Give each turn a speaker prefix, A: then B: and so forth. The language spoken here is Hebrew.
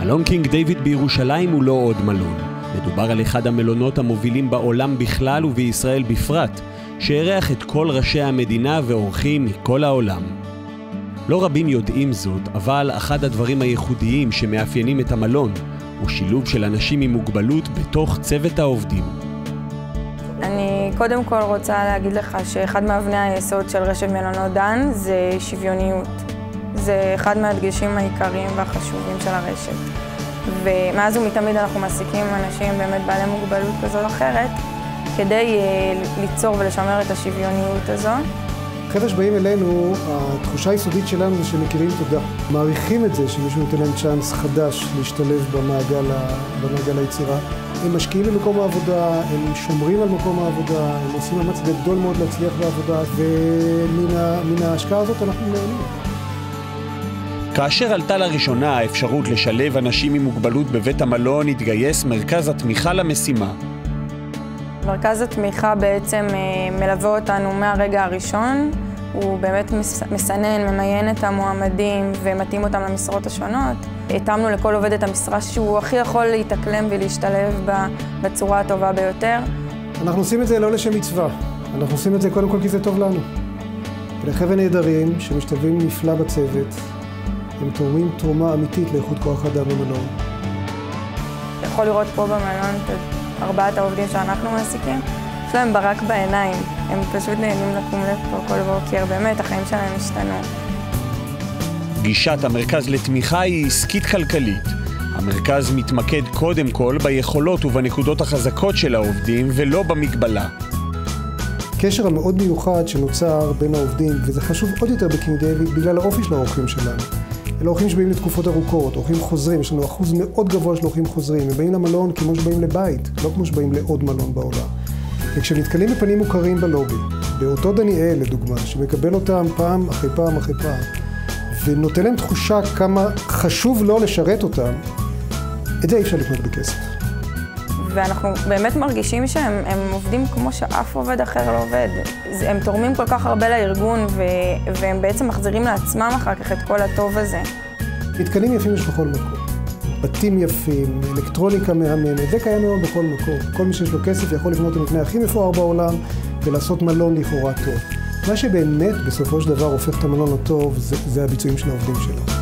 A: מלון קינג דיוויד בירושלים הוא לא עוד מלון. מדובר על אחד המלונות המובילים בעולם בכלל ובישראל בפרט, שאירח את כל ראשי המדינה ואורחים מכל העולם. לא רבים יודעים זאת, אבל אחד הדברים הייחודיים שמאפיינים את המלון הוא שילוב של אנשים עם מוגבלות בתוך צוות העובדים.
B: אני קודם כל רוצה להגיד לך שאחד מאבני היסוד של רשת מלונות דן זה שוויוניות. זה אחד מהדגשים העיקריים והחשובים של הרשת. ומאז ומתמיד אנחנו מעסיקים אנשים באמת בעלי מוגבלות כזו או אחרת, כדי ליצור ולשמר את השוויוניות הזו.
C: חבר'ה שבאים אלינו, התחושה היסודית שלנו זה שמכירים תודה. מעריכים את זה שמישהו נותן להם צ'אנס חדש להשתלב במעגל היצירה. הם משקיעים במקום העבודה, הם שומרים על מקום העבודה, הם עושים מאמץ גדול מאוד להצליח בעבודה, ומן ההשקעה הזאת אנחנו נהנים.
A: כאשר עלתה לראשונה האפשרות לשלב אנשים עם מוגבלות בבית המלון, התגייס מרכז התמיכה למשימה.
B: מרכז התמיכה בעצם מלווה אותנו מהרגע הראשון. הוא באמת מסנן, ממיין את המועמדים ומתאים אותם למשרות השונות. התאמנו לכל עובד את המשרה שהוא הכי יכול להתאקלם ולהשתלב בצורה הטובה ביותר.
C: אנחנו עושים את זה לא לשם מצווה. אנחנו עושים את זה קודם כל כי זה טוב לנו. אלה חבר'ה נהדרים שמשתלבים נפלא בצוות. הם תורמים תרומה אמיתית לאיכות כוח אדם במלון.
B: אתה יכול לראות פה במלון את ארבעת העובדים שאנחנו מעסיקים. יש להם ברק בעיניים. הם פשוט נהנים לקום לפה כל בוקר. באמת, החיים שלהם השתנו.
A: גישת המרכז לתמיכה היא עסקית כלכלית. המרכז מתמקד קודם כל ביכולות ובנקודות החזקות של העובדים ולא במגבלה.
C: הקשר המאוד מיוחד שנוצר בין העובדים, וזה חשוב עוד יותר בקינג דיוויד בגלל האופי של האורחים שלנו. אלה אורחים שבאים לתקופות ארוכות, אורחים חוזרים, יש לנו אחוז מאוד גבוה של אורחים חוזרים. הם באים למלון כמו שבאים לבית, לא כמו שבאים לעוד מלון בעולם. וכשנתקלים בפנים מוכרים בלובי, באותו דניאל לדוגמה, שמקבל אותם פעם אחרי פעם אחרי פעם, ונותן להם תחושה כמה חשוב לו לשרת אותם, את זה אי אפשר לקנות בכסף.
B: ואנחנו באמת מרגישים שהם עובדים כמו שאף עובד אחר לא עובד. הם תורמים כל כך הרבה לארגון, והם בעצם מחזירים לעצמם אחר כך את כל הטוב הזה. מתקנים
C: יפים יש בכל מקום. בתים יפים, אלקטרוניקה מהממת, זה קיים מאוד בכל מקום. כל מי שיש לו כסף יכול לבנות את המבנה הכי מפואר בעולם, ולעשות מלון לכאורה טוב. מה שבאמת בסופו של דבר הופך את המלון הטוב, זה הביצועים של העובדים שלו.